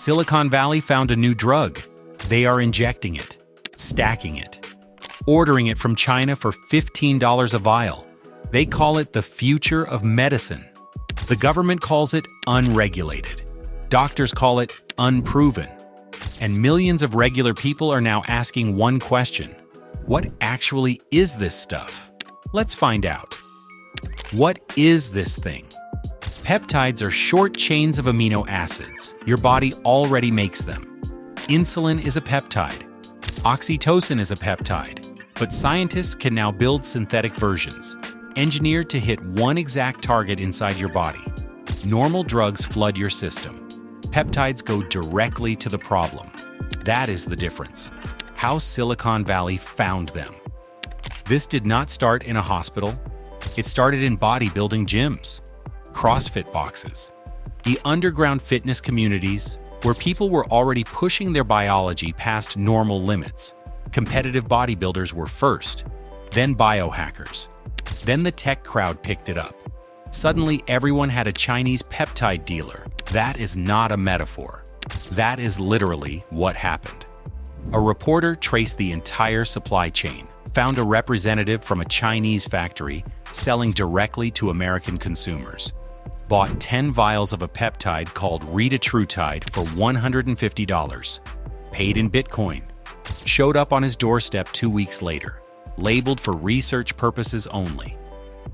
Silicon Valley found a new drug. They are injecting it, stacking it, ordering it from China for $15 a vial. They call it the future of medicine. The government calls it unregulated. Doctors call it unproven. And millions of regular people are now asking one question: what actually is this stuff? Let's find out. What is this thing? Peptides are short chains of amino acids. Your body already makes them. Insulin is a peptide. Oxytocin is a peptide. But scientists can now build synthetic versions, engineered to hit one exact target inside your body. Normal drugs flood your system. Peptides go directly to the problem. That is the difference. How Silicon Valley found them. This did not start in a hospital. It started in bodybuilding gyms, CrossFit boxes, the underground fitness communities where people were already pushing their biology past normal limits. Competitive bodybuilders were first, then biohackers. Then the tech crowd picked it up. Suddenly, everyone had a Chinese peptide dealer. That is not a metaphor. That is literally what happened. A reporter traced the entire supply chain, found a representative from a Chinese factory selling directly to American consumers, bought 10 vials of a peptide called retatrutide for $150, paid in Bitcoin, showed up on his doorstep 2 weeks later, labeled for research purposes only.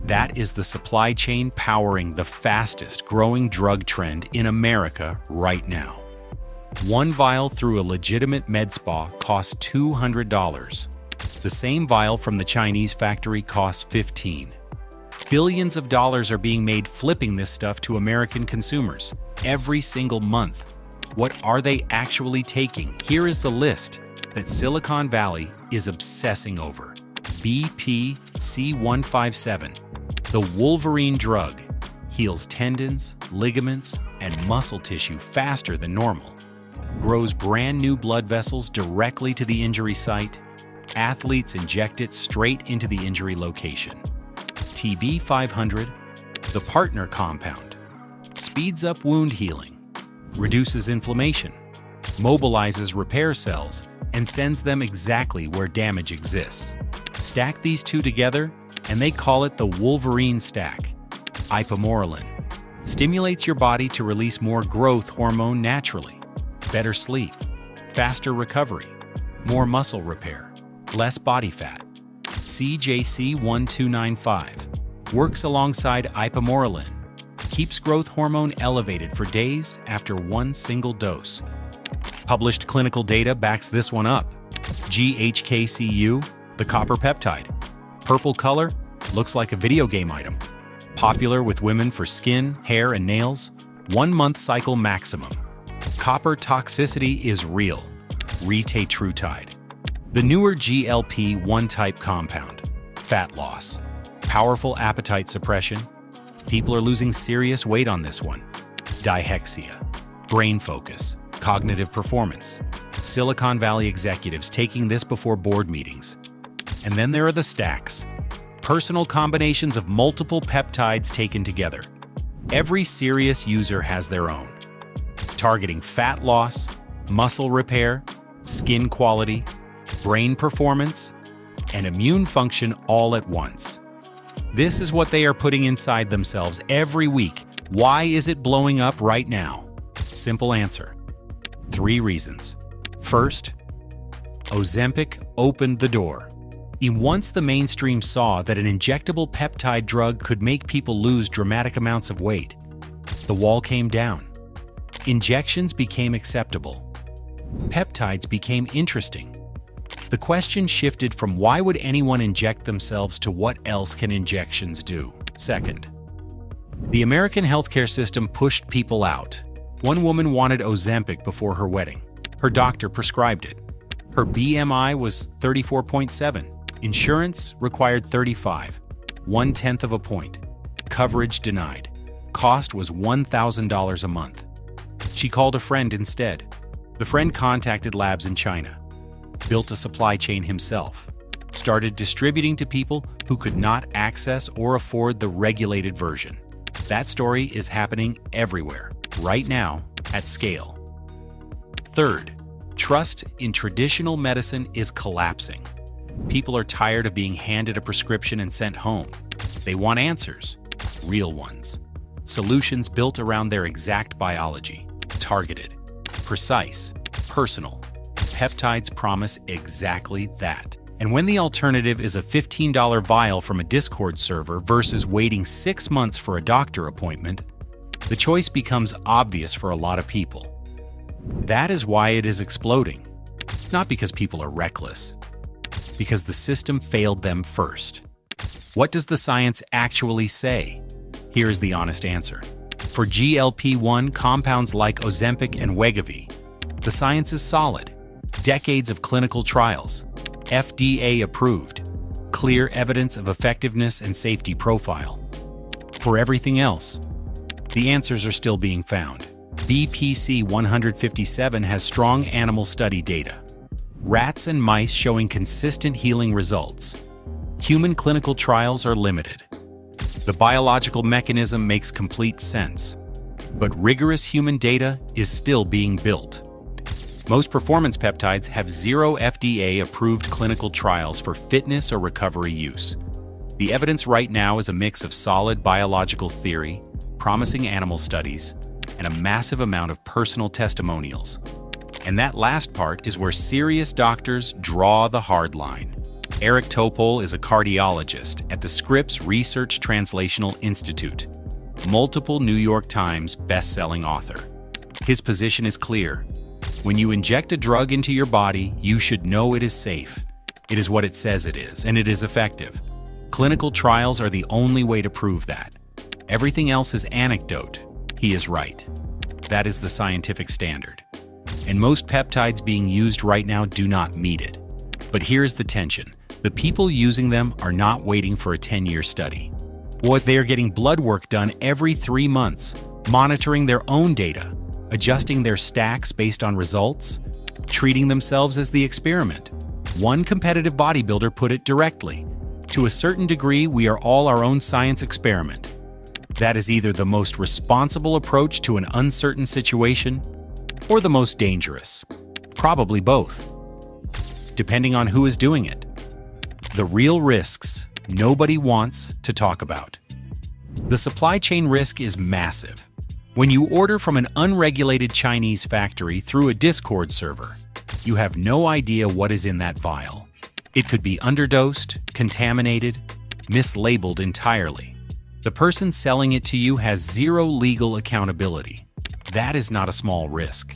That is the supply chain powering the fastest growing drug trend in America right now. One vial through a legitimate med spa costs $200. The same vial from the Chinese factory costs $15. Billions of dollars are being made flipping this stuff to American consumers every single month. What are they actually taking? Here is the list that Silicon Valley is obsessing over. BPC-157, the Wolverine drug, heals tendons, ligaments, and muscle tissue faster than normal, grows brand new blood vessels directly to the injury site. Athletes inject it straight into the injury location. TB-500, the partner compound, speeds up wound healing, reduces inflammation, mobilizes repair cells, and sends them exactly where damage exists. Stack these two together, and they call it the Wolverine stack. Ipamorelin stimulates your body to release more growth hormone naturally. Better sleep, faster recovery, more muscle repair, less body fat. CJC-1295 works alongside ipamorelin, keeps growth hormone elevated for days after one single dose. Published clinical data backs this one up. GHKCU, the copper peptide. Purple color, looks like a video game item. Popular with women for skin, hair, and nails. 1 month cycle maximum. Copper toxicity is real. Retatrutide. The newer GLP-1 type compound. Fat loss. Powerful appetite suppression. People are losing serious weight on this one. Dihexia. Brain focus. Cognitive performance. Silicon Valley executives taking this before board meetings. And then there are the stacks. Personal combinations of multiple peptides taken together. Every serious user has their own. Targeting fat loss, muscle repair, skin quality, brain performance, and immune function all at once. This is what they are putting inside themselves every week. Why is it blowing up right now? Simple answer. 3 reasons. First, Ozempic opened the door. Once the mainstream saw that an injectable peptide drug could make people lose dramatic amounts of weight, the wall came down. Injections became acceptable. Peptides became interesting. The question shifted from why would anyone inject themselves to what else can injections do? Second, the American healthcare system pushed people out. One woman wanted Ozempic before her wedding. Her doctor prescribed it. Her BMI was 34.7. Insurance required 35, 1/10 of a point. Coverage denied. Cost was $1,000 a month. She called a friend instead. The friend contacted labs in China, built a supply chain himself, started distributing to people who could not access or afford the regulated version. That story is happening everywhere, right now, at scale. Third, trust in traditional medicine is collapsing. People are tired of being handed a prescription and sent home. They want answers, real ones. Solutions built around their exact biology, targeted, precise, personal. Peptides promise exactly that. And when the alternative is a $15 vial from a Discord server versus waiting 6 months for a doctor appointment, the choice becomes obvious for a lot of people. That is why it is exploding. Not because people are reckless, because the system failed them first. What does the science actually say? Here is the honest answer. For GLP-1 compounds like Ozempic and Wegovy, the science is solid. Decades of clinical trials, FDA approved, clear evidence of effectiveness and safety profile. For everything else, the answers are still being found. BPC 157 has strong animal study data. Rats and mice showing consistent healing results. Human clinical trials are limited. The biological mechanism makes complete sense, but rigorous human data is still being built. Most performance peptides have 0 FDA-approved clinical trials for fitness or recovery use. The evidence right now is a mix of solid biological theory, promising animal studies, and a massive amount of personal testimonials. And that last part is where serious doctors draw the hard line. Eric Topol is a cardiologist at the Scripps Research Translational Institute, multiple New York Times best-selling author. His position is clear. When you inject a drug into your body, you should know it is safe. It is what it says it is, and it is effective. Clinical trials are the only way to prove that. Everything else is anecdote. He is right. That is the scientific standard. And most peptides being used right now do not meet it. But here's the tension. The people using them are not waiting for a 10-year study. They are getting blood work done every 3 months, monitoring their own data, adjusting their stacks based on results, treating themselves as the experiment. One competitive bodybuilder put it directly. To a certain degree, we are all our own science experiment. That is either the most responsible approach to an uncertain situation or the most dangerous. Probably both, depending on who is doing it. The real risks nobody wants to talk about. The supply chain risk is massive. When you order from an unregulated Chinese factory through a Discord server, you have no idea what is in that vial. It could be underdosed, contaminated, mislabeled entirely. The person selling it to you has 0 legal accountability. That is not a small risk.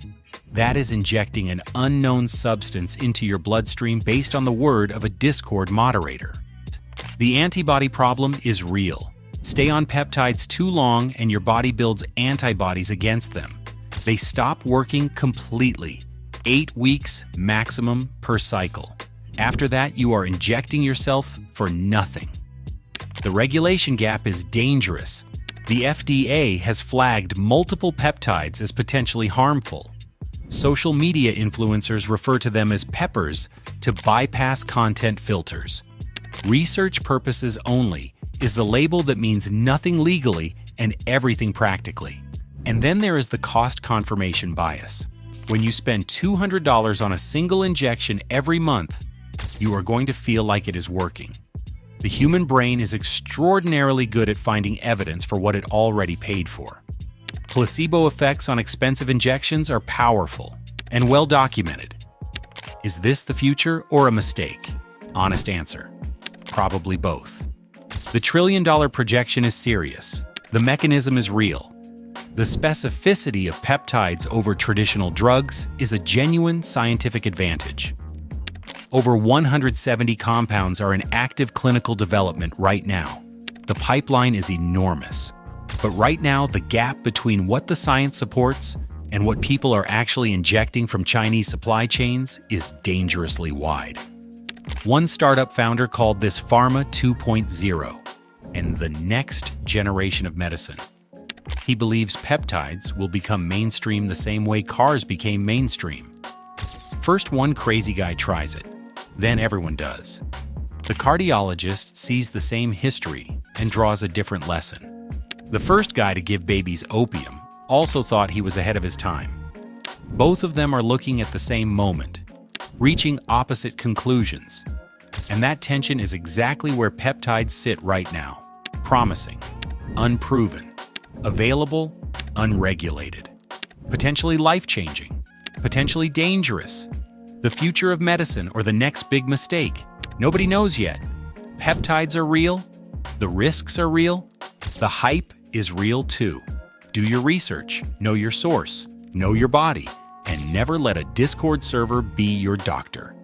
That is injecting an unknown substance into your bloodstream based on the word of a Discord moderator. The antibody problem is real. Stay on peptides too long and your body builds antibodies against them. They stop working completely. 8 weeks maximum per cycle. After that, you are injecting yourself for nothing. The regulation gap is dangerous. The FDA has flagged multiple peptides as potentially harmful. Social media influencers refer to them as peppers to bypass content filters. Research purposes only is the label that means nothing legally and everything practically. And then there is the cost confirmation bias. When you spend $200 on a single injection every month, you are going to feel like it is working. The human brain is extraordinarily good at finding evidence for what it already paid for. Placebo effects on expensive injections are powerful and well documented. Is this the future or a mistake? Honest answer: probably both. The trillion-dollar projection is serious. The mechanism is real. The specificity of peptides over traditional drugs is a genuine scientific advantage. Over 170 compounds are in active clinical development right now. The pipeline is enormous. But right now, the gap between what the science supports and what people are actually injecting from Chinese supply chains is dangerously wide. One startup founder called this Pharma 2.0 and the next generation of medicine. He believes peptides will become mainstream the same way cars became mainstream. First, one crazy guy tries it, then everyone does. The cardiologist sees the same history and draws a different lesson. The first guy to give babies opium also thought he was ahead of his time. Both of them are looking at the same moment, reaching opposite conclusions. And that tension is exactly where peptides sit right now. Promising, unproven, available, unregulated. Potentially life-changing, potentially dangerous. The future of medicine or the next big mistake. Nobody knows yet. Peptides are real. The risks are real. The hype is real too. Do your research, know your source, know your body, and never let a Discord server be your doctor.